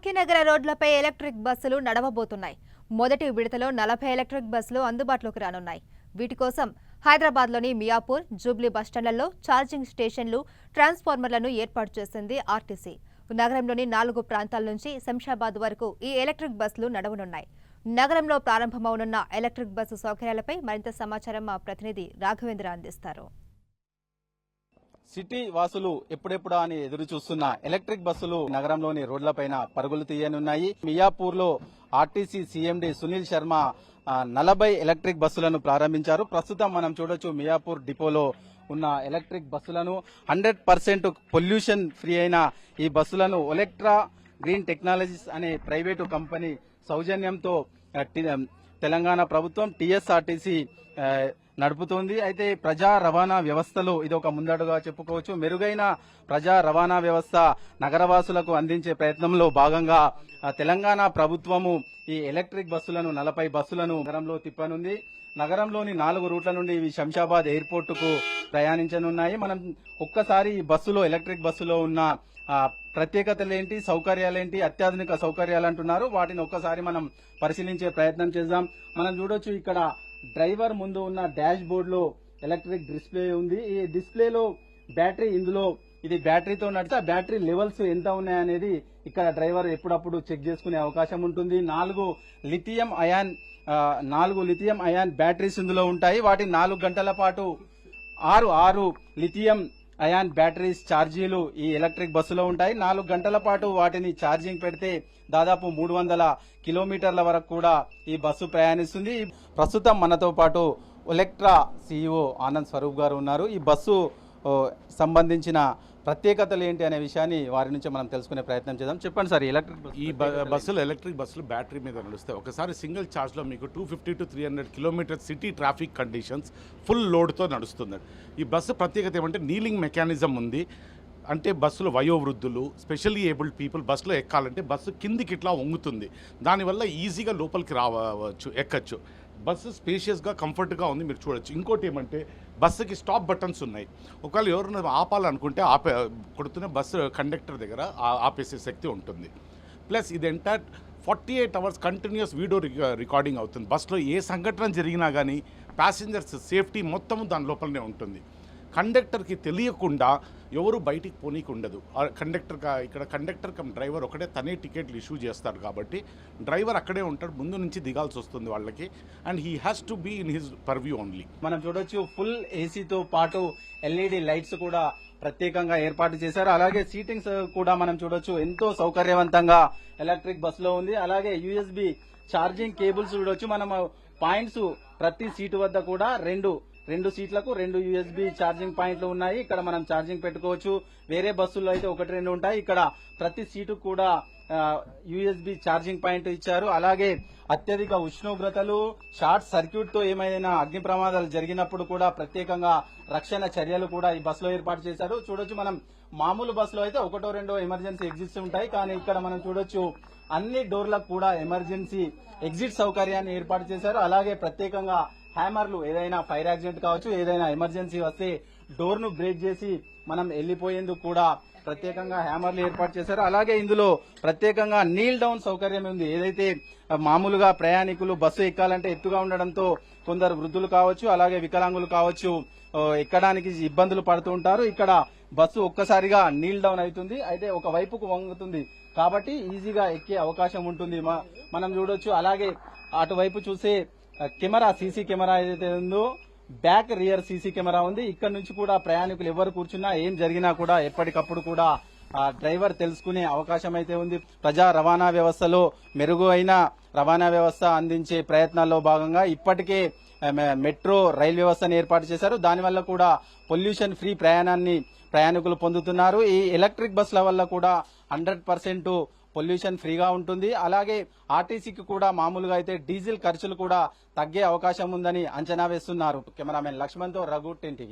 భాగ్యనగర రోడ్లపై ఎలక్ట్రిక్ బస్సులు నడవబోతున్నాయి. మొదటి విడతలో 40 ఎలక్ట్రిక్ బస్సులు అందుబాటులోకి రానున్నాయి. వీటి కోసం హైదరాబాద్లోని మియాపూర్, జూబ్లీ బస్టాండ్లలో ఛార్జింగ్ స్టేషన్లు, ట్రాన్స్ఫార్మర్లను ఏర్పాటు చేసింది ఆర్టీసీ. నగరంలోని 4 ప్రాంతాల నుంచి శంషాబాద్ వరకు ఈ ఎలక్ట్రిక్ బస్సులు నడవనున్నాయి. నగరంలో ప్రారంభమవనున్న ఎలక్ట్రిక్ బస్సు సౌకర్యాలపై మరింత సమాచారం మా ప్రతినిధి రాఘవేంద్ర అందిస్తారు. సిటీ వాసులు ఎప్పుడెప్పుడా అని ఎదురు చూస్తున్న ఎలక్ట్రిక్ బస్సులు నగరంలోని రోడ్లపైన పరుగులు తీయనున్నాయి. మియాపూర్ లో RTC CMD Sunil Sharma 40 electric బస్సులను ప్రారంభించారు. ప్రస్తుతం మనం చూడొచ్చు మియాపూర్ డిపోలో ఉన్న ఎలక్ట్రిక్ బస్సులను 100% పొల్యూషన్ ఫ్రీ అయిన ఈ బస్సులను ఒలెక్ట్రా గ్రీన్ టెక్నాలజీస్ అనే ప్రైవేటు కంపెనీ సౌజన్యంతో తెలంగాణ ప్రభుత్వం టీఎస్ఆర్టీసీ నడుపుతోంది. అయితే ప్రజా రవాణా వ్యవస్థలో ఇది ఒక ముందడుగా చెప్పుకోవచ్చు. మెరుగైన ప్రజా రవాణా వ్యవస్థ నగరవాసులకు అందించే ప్రయత్నంలో భాగంగా తెలంగాణ ప్రభుత్వము ఈ ఎలక్ట్రిక్ బస్సులను 40 బస్సులను నగరంలో తిప్పనుంది. నగరంలోని 4 రూట్ల నుండి ఇవి శంషాబాద్ ఎయిర్పోర్ట్ కు ప్రయాణించనున్నాయి. మనం ఒక్కసారి ఈ బస్సులో ఎలక్ట్రిక్ బస్సులో ఉన్న ప్రత్యేకతలేంటి, సౌకర్యాలేంటి, అత్యాధునిక సౌకర్యాలు అంటున్నారు, వాటిని ఒక్కసారి మనం పరిశీలించే ప్రయత్నం చేద్దాం. మనం చూడొచ్చు ఇక్కడ డ్రైవర్ ముందు ఉన్న డాష్ బోర్డ్ లో ఎలక్ట్రిక్ డిస్ప్లే ఉంది. ఈ డిస్ప్లేలో బ్యాటరీ, ఇందులో ఇది బ్యాటరీతో నడిస్తే ఆ బ్యాటరీ లెవెల్స్ ఎంత ఉన్నాయనేది ఇక్కడ డ్రైవర్ ఎప్పుడప్పుడు చెక్ చేసుకునే అవకాశం ఉంటుంది. 4 లిథియం అయాన్ బ్యాటరీస్ ఇందులో ఉంటాయి. వాటి 4 గంటల పాటు 6 లిథియం అయాన్ బ్యాటరీస్ ఛార్జీలు ఈ ఎలక్ట్రిక్ బస్సులో ఉంటాయి. 4 గంటల పాటు వాటిని ఛార్జింగ్ పెడితే దాదాపు 300 కిలోమీటర్ల వరకు కూడా ఈ బస్సు ప్రయాణిస్తుంది. ప్రస్తుతం మనతో పాటు ఒలెక్ట్రా సీఈఓ ఆనంద్ స్వరూప్ గారు ఉన్నారు. ఈ బస్సు సంబంధించిన ప్రత్యేకతలు ఏంటి అనే విషయాన్ని వారి నుంచి మనం తెలుసుకునే ప్రయత్నం చేద్దాం. చెప్పండి సార్, ఎలక్ట్రిక్ బస్సులు బ్యాటరీ మీద నడుస్తాయి. ఒకసారి సింగిల్ ఛార్జ్లో మీకు 250 to 300 kilometres city traffic conditions full లోడ్తో నడుస్తుంది. ఈ బస్సు ప్రత్యేకత ఏమంటే నీలింగ్ మెకానిజం ఉంది. అంటే బస్సులో వయోవృద్ధులు, స్పెషల్లీ ఏబుల్డ్ పీపుల్ బస్సులో ఎక్కాలంటే బస్సు కిందికి ఇట్లా వంగుతుంది. దానివల్ల ఈజీగా లోపలికి ఎక్కచ్చు. బస్సు స్పేషియస్గా, కంఫర్ట్గా ఉంది, మీరు చూడొచ్చు. ఇంకోటి ఏమంటే బస్సుకి స్టాప్ బటన్స్ ఉన్నాయి. ఒకవేళ ఎవరైనా ఆపాలనుకుంటే కొడుతూనే బస్సు కండక్టర్ దగ్గర ఆపేసే శక్తి ఉంటుంది. ప్లస్ ఇది entire 48 hours continuous video recording అవుతుంది. బస్సులో ఏ సంఘటన జరిగినా కానీ ప్యాసింజర్స్ సేఫ్టీ మొత్తం దాని లోపలనే ఉంటుంది. కండక్టర్కి తెలియకుండా ఎవరు బయటికి పోనీకి ఉండదు. కండక్టర్ కమ్ డ్రైవర్ ఒకటే తనే టికెట్లు ఇష్యూ చేస్తాడు కాబట్టి డ్రైవర్ అక్కడే ఉంటాడు, ముందు నుంచి దిగాల్సి వస్తుంది వాళ్ళకి. And he has to be in his purview only. మనం చూడొచ్చు ఫుల్ ఏసీతో పాటు ఎల్ఈడి లైట్స్ కూడా ప్రత్యేకంగా ఏర్పాటు చేశారు. అలాగే సీటింగ్స్ కూడా మనం చూడొచ్చు, ఎంతో సౌకర్యవంతంగా ఎలక్ట్రిక్ బస్సులో ఉంది. అలాగే యూఎస్బి ఛార్జింగ్ కేబుల్స్ చూడొచ్చు. మనం పాయింట్స్ ప్రతి సీటు వద్ద కూడా రెండు సీట్లకు 2 యూఎస్బి ఛార్జింగ్ పాయింట్లు ఉన్నాయి. ఇక్కడ మనం ఛార్జింగ్ పెట్టుకోవచ్చు. వేరే బస్సుల్లో అయితే 1-2 ఉంటాయి. ఇక్కడ ప్రతి సీటు కూడా యూఎస్బి ఛార్జింగ్ పాయింట్ ఇచ్చారు. అలాగే అత్యధిక ఉష్ణోగ్రతలు, షార్ట్ సర్క్యూట్ తో ఏమైనా అగ్ని ప్రమాదాలు జరిగినప్పుడు కూడా ప్రత్యేకంగా రక్షణ చర్యలు కూడా ఈ బస్సులో ఏర్పాటు చేశారు. చూడొచ్చు, మనం మామూలు బస్సులో అయితే 1-2 ఎమర్జెన్సీ ఎగ్జిట్స్ ఉంటాయి. కానీ ఇక్కడ మనం చూడొచ్చు అన్ని డోర్లకు కూడా ఎమర్జెన్సీ ఎగ్జిట్ సౌకర్యాన్ని ఏర్పాటు చేశారు. అలాగే ప్రత్యేకంగా హ్యామర్లు, ఏదైనా ఫైర్ యాక్సిడెంట్ కావచ్చు, ఏదైనా ఎమర్జెన్సీ వస్తే డోర్ ను బ్రేక్ చేసి మనం వెళ్లిపోయేందుకు కూడా ప్రత్యేకంగా హ్యామర్లు ఏర్పాటు చేశారు. అలాగే ఇందులో ప్రత్యేకంగా నీల్ డౌన్ సౌకర్యం ఉంది. ఏదైతే మామూలుగా ప్రయాణికులు బస్సు ఎక్కాలంటే ఎత్తుగా ఉండడంతో కొందరు వృద్ధులు కావచ్చు, అలాగే వికలాంగులు కావచ్చు, ఎక్కడానికి ఇబ్బందులు పడుతూ ఉంటారు. ఇక్కడ బస్సు ఒక్కసారిగా నీల్ డౌన్ అవుతుంది. అయితే ఒక వైపుకు వంగుతుంది కాబట్టి ఈజీగా ఎక్కే అవకాశం ఉంటుంది. మనం చూడొచ్చు. అలాగే అటువైపు చూసే కెమెరా, సీసీ కెమెరా ఏదైతే ఉందో బ్యాక్ రియర్ సీసీ కెమెరా ఉంది. ఇక్కడ నుంచి కూడా ప్రయాణికులు ఎవరు కూర్చున్నా, ఏం జరిగినా కూడా ఎప్పటికప్పుడు కూడా డ్రైవర్ తెలుసుకునే అవకాశం అయితే ఉంది. ప్రజా రవాణా వ్యవస్థలో మెరుగైన రవాణా వ్యవస్థ అందించే ప్రయత్నాల్లో భాగంగా ఇప్పటికే మెట్రో రైల్ వ్యవస్థను ఏర్పాటు చేశారు. దానివల్ల కూడా పొల్యూషన్ ఫ్రీ ప్రయాణాన్ని ప్రయాణికులు పొందుతున్నారు. ఈ ఎలక్ట్రిక్ బస్సుల వల్ల కూడా 100% పొల్యూషన్ ఫ్రీగా ఉంటుంది. అలాగే ఆర్టీసీకి కూడా మామూలుగా అయితే డీజిల్ ఖర్చులు కూడా తగ్గే అవకాశం ఉందని అంచనా వేస్తున్నారు. కెమెరామెన్ లక్ష్మణ్తో రఘు, 10 TV.